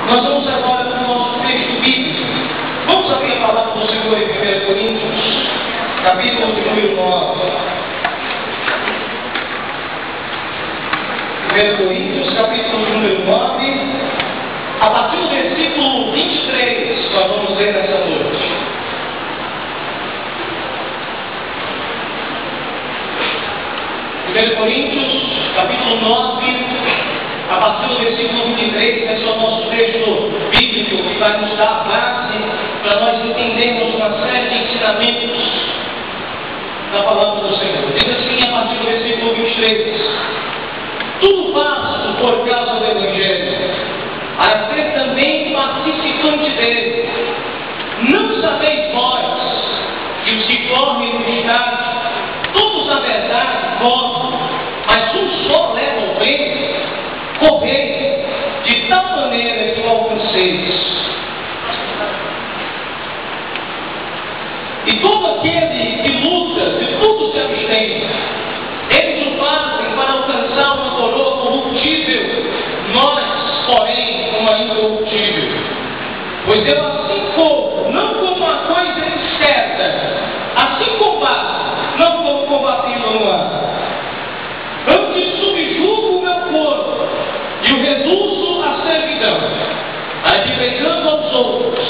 Nós vamos agora para o nosso texto bíblico. Vamos abrir a palavra do Senhor em 1 Coríntios, capítulo número 9. 1 Coríntios, capítulo número 9, a partir do versículo 23, nós vamos ler nessa noite. 1 Coríntios, capítulo 9, a partir do versículo 23, esse é o nosso texto bíblico que vai nos dar a base para nós entendermos uma série de ensinamentos da palavra do Senhor. Diz assim, a partir do versículo 23: tudo faço por causa do Evangelho, a ser também participante dele. Não sabeis vós que os que correm no estádio, todos na verdade correm, mas um só leva o prêmio? Correi de tal maneira que o alcanceis. E todo aquele que luta, de tudo se abstém. Eles o fazem para alcançar uma coroa corruptível, nós, porém, uma incorruptível. Pois eu assim corro, não como uma coisa incerta, assim combato, não como combatendo no ar. Antes subjugo o meu corpo e o reduzo à servidão, advogando aos outros.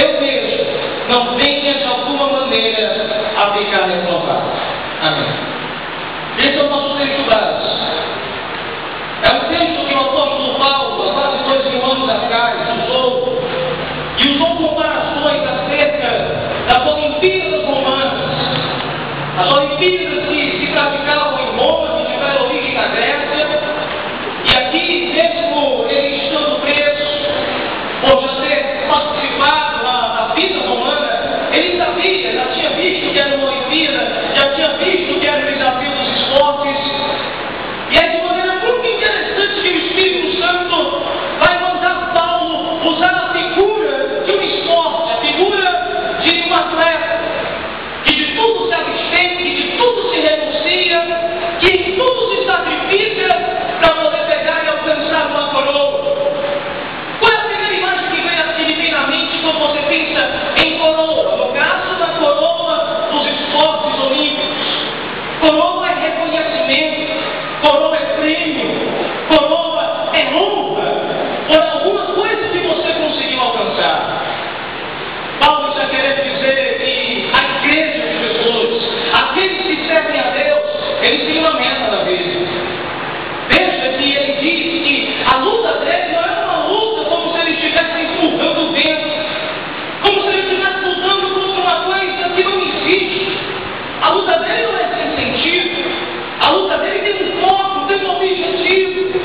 Eu mesmo não venha de alguma maneira a ficar reprovado. Amém. Esse é o nosso texto base. É um texto que o apóstolo Paulo, há quase 2000 anos atrás, usou, e usou comparações acerca das Olimpíadas romanas. As Olimpíadas que se praticavam em Roma, que tiveram origem na Grécia, e aqui, mesmo ele estando preso, por já ter participado da vida romana, ele sabia, já tinha visto que era uma Olimpíada, já tinha visto que era o desafio dos esportes. E é de maneira muito interessante que o Espírito Santo vai mandar Paulo usar a figura de um esporte, a figura de um atleta, que de tudo se abstém, que de tudo se renuncia, que em tudo se sacrifica para poder pegar e alcançar uma coroa. Qual é a primeira imagem que lhe vem na mente quando você pensa em coroa? No caso da coroa dos esportes olímpicos. Coroa é reconhecimento, coroa é prêmio, coroa é honra por alguma coisa que você conseguiu alcançar. Paulo está querendo dizer que a igreja de Jesus, aqueles que servem a Deus, eles têm uma meta na vida. Veja que ele diz que a luta dele não é uma luta como se ele estivesse empurrando o vento, como se ele estivesse lutando contra uma coisa que não existe. A luta dele não é sem sentido. A luta dele tem um foco, tem um objetivo.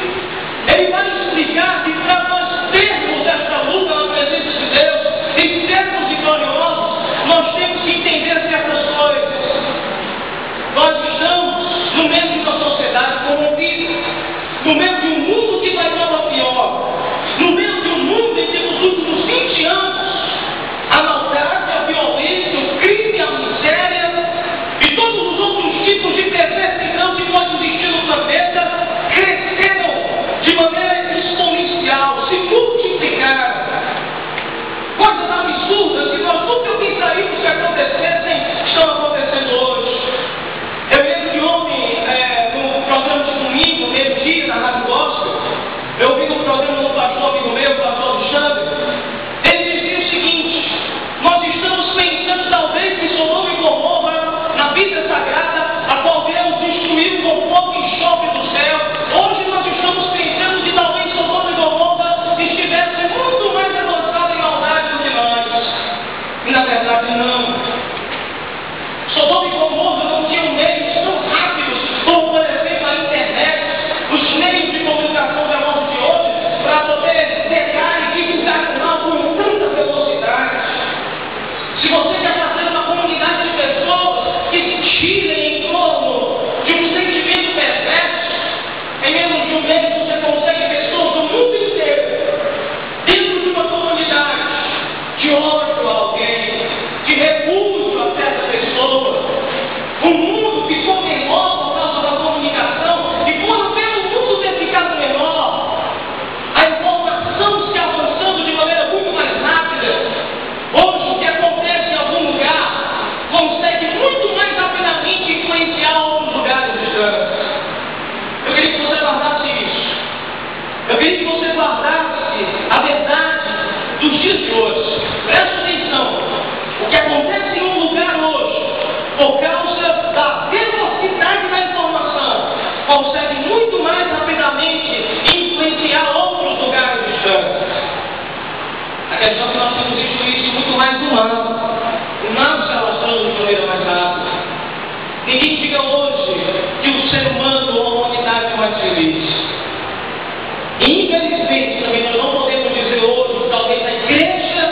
Ele vai explicar que para nós termos essa luta na presença de Deus e sermos vitoriosos, nós temos que entender certas coisas. Nós estamos no meio de uma sociedade corrompida, no meio de um mundo que vai para pior, no meio de um mundo em que nos últimos 20 anos a maldade, a violência, o crime, a miséria e todos os outros tipos de perversidão que pode existir no planeta cresceram de maneira exponencial, se multiplicaram. Coisas absurdas que nós nunca pensaríamos que acontecessem, estão acontecendo hoje. Eu lembro de ontem, no programa de domingo, meio-dia, na Rádio Gospel, eu ouvi no programa do pastor amigo meu, o pastor Alexandre. Ele dizia o seguinte: nós estamos pensando talvez que Sodoma e Gomorra, na Bíblia Sagrada, a qual Deus destruiu com fogo e enxofre do céu, hoje nós estamos pensando que talvez Sodoma e Gomorra estivesse muito mais avançada em maldade do que nós. E na verdade não. Sodoma e Gomorra não tinham meios tão rápidos como, por exemplo, a internet, os meios de comunicação da mão de hoje, para guardasse a verdade dos dias de hoje. Presta atenção. O que acontece em um lugar hoje, por causa da velocidade da informação, consegue muito mais rapidamente influenciar outros lugares distantes. A questão é que nós temos visto isso muito mais humano. O humano se relaciona de maneira mais rápida. Ninguém diga hoje que o ser humano ou a humanidade é mais feliz. E infelizmente também nós não podemos dizer hoje que talvez a igreja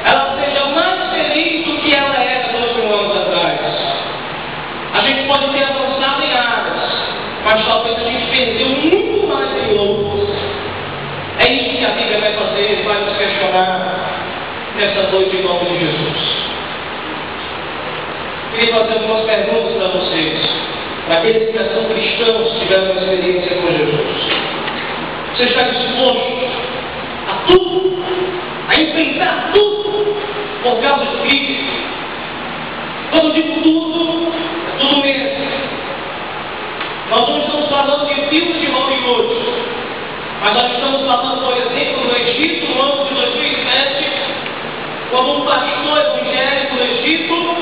ela seja mais feliz do que ela era 2.000 anos atrás. A gente pode ter avançado em áreas, mas talvez a gente perdeu muito mais em outras. É isso que a Bíblia vai fazer, vai nos questionar nessa noite em nome de Jesus. Queria fazer algumas perguntas para vocês, para aqueles que já são cristãos, que tiveram uma experiência com Jesus. Você está disposto a tudo, a enfrentar tudo, por causa de Cristo? Quando eu digo tudo, é tudo mesmo. Nós não estamos falando de filmes de Hollywood, mas nós estamos falando, por exemplo, do Egito, no ano de 2007, quando um pastor evangélico do Egito,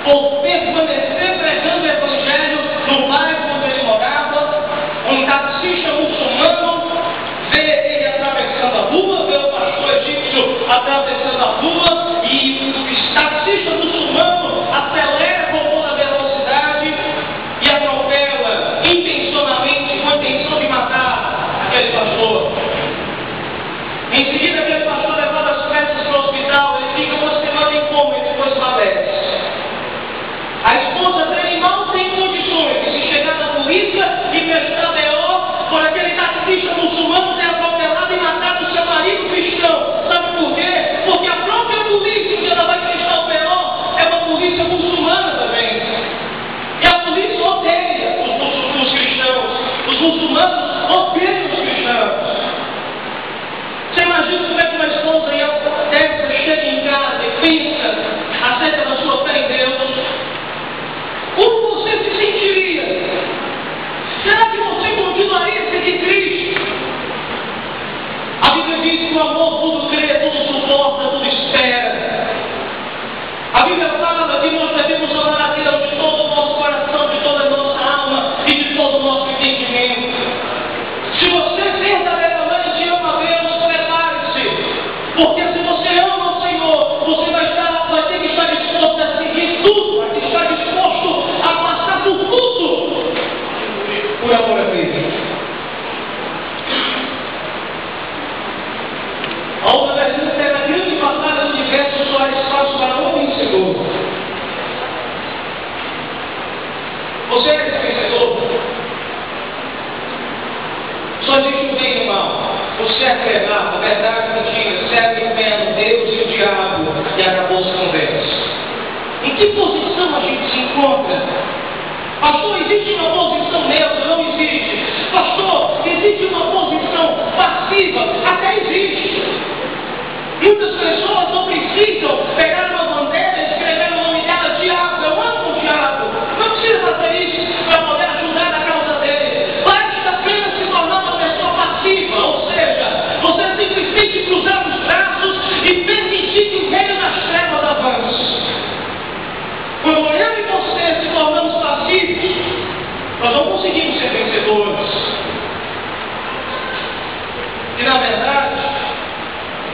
por permanecer pregando o evangelho no bairro onde ele morava, um taxista muçulmano vê ele atravessando a rua, vê o pastor egípcio atravessando a rua, e o taxista muçulmano acelera com toda a velocidade e atropela intencionalmente, com a intenção de matar aquele pastor. Em seguida, aquele pastor levado as peças para o hospital, ele fica uma semana em coma e depois falece. A esposa dele mal tem condições de se chegar na polícia e prestar B.O. por aquele taxista muçulmano ter atropelado e matado o seu marido cristão. Sabe por quê? Porque a própria polícia que ela vai prestar o B.O. é uma polícia muçulmana também. E a polícia odeia os cristãos. Os muçulmanos odeiam os cristãos. Você imagina como é que uma esposa dessa chega em casa e pensa acerca da sua fé em Deus? Como você se sentiria? Será que você continuaria a seguir Cristo? A Bíblia diz que o amor tudo crê, tudo suporta, tudo espera. A Bíblia fala que nós devemos orar a Deus de todo o nosso coração, de toda a nossa alma e de todo o nosso entendimento. Se você verdadeiramente ama a Deus, prepare-se. Porque se você ama o Senhor, você vai ter que estar disposto a seguir tudo, vai ter que estar disposto a passar por tudo, por amor a Deus. A outra pergunta é: a grande batalha do universo só há espaço para um vencedor. Você é esse vencedor? Só existe um bem e o mal. O certo é errado, a verdade é mentira, certo e inferno, Deus e o diabo, e acabou as conversas. Em que posição a gente se encontra? Pastor, existe uma posição neutra? Não existe. Pastor, existe uma posição passiva? Até existe. Muitas pessoas não precisam pegar uma bandeira e escrever o nome dela diabo. Eu amo o diabo. Não precisa fazer isso para poder ajudar na causa dele. Basta apenas se tornar uma pessoa passiva, ou seja, você simplesmente cruzar os braços e permitir que o reino das trevas avance. Quando eu e você se tornamos passivos, nós não conseguimos ser vencedores. E na verdade,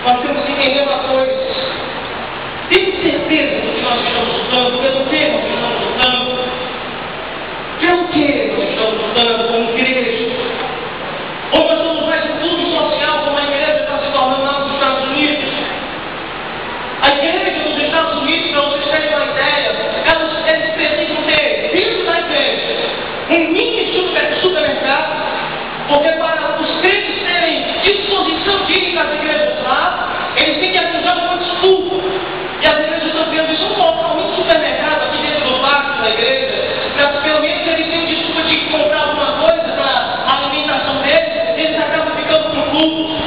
nós temos que entender uma coisa. Tenho certeza do que nós estamos lutando, pelo que nós estamos lutando, pelo que nós estamos lutando como igreja. Ou nós somos mais um clube social, como a igreja está se tornando lá nos Estados Unidos. A igreja dos Estados Unidos, para vocês terem uma ideia, eles precisam ter dentro da igreja um mini supermercado, porque para os crentes terem disposição de ir às igrejas lá, eles têm que arranjar uma desculpa. E as igrejas estão criando isso, um mini supermercado aqui dentro do pátio da igreja, para pelo menos eles têm desculpa de comprar alguma coisa para a alimentação deles, eles acabam ficando com um culto.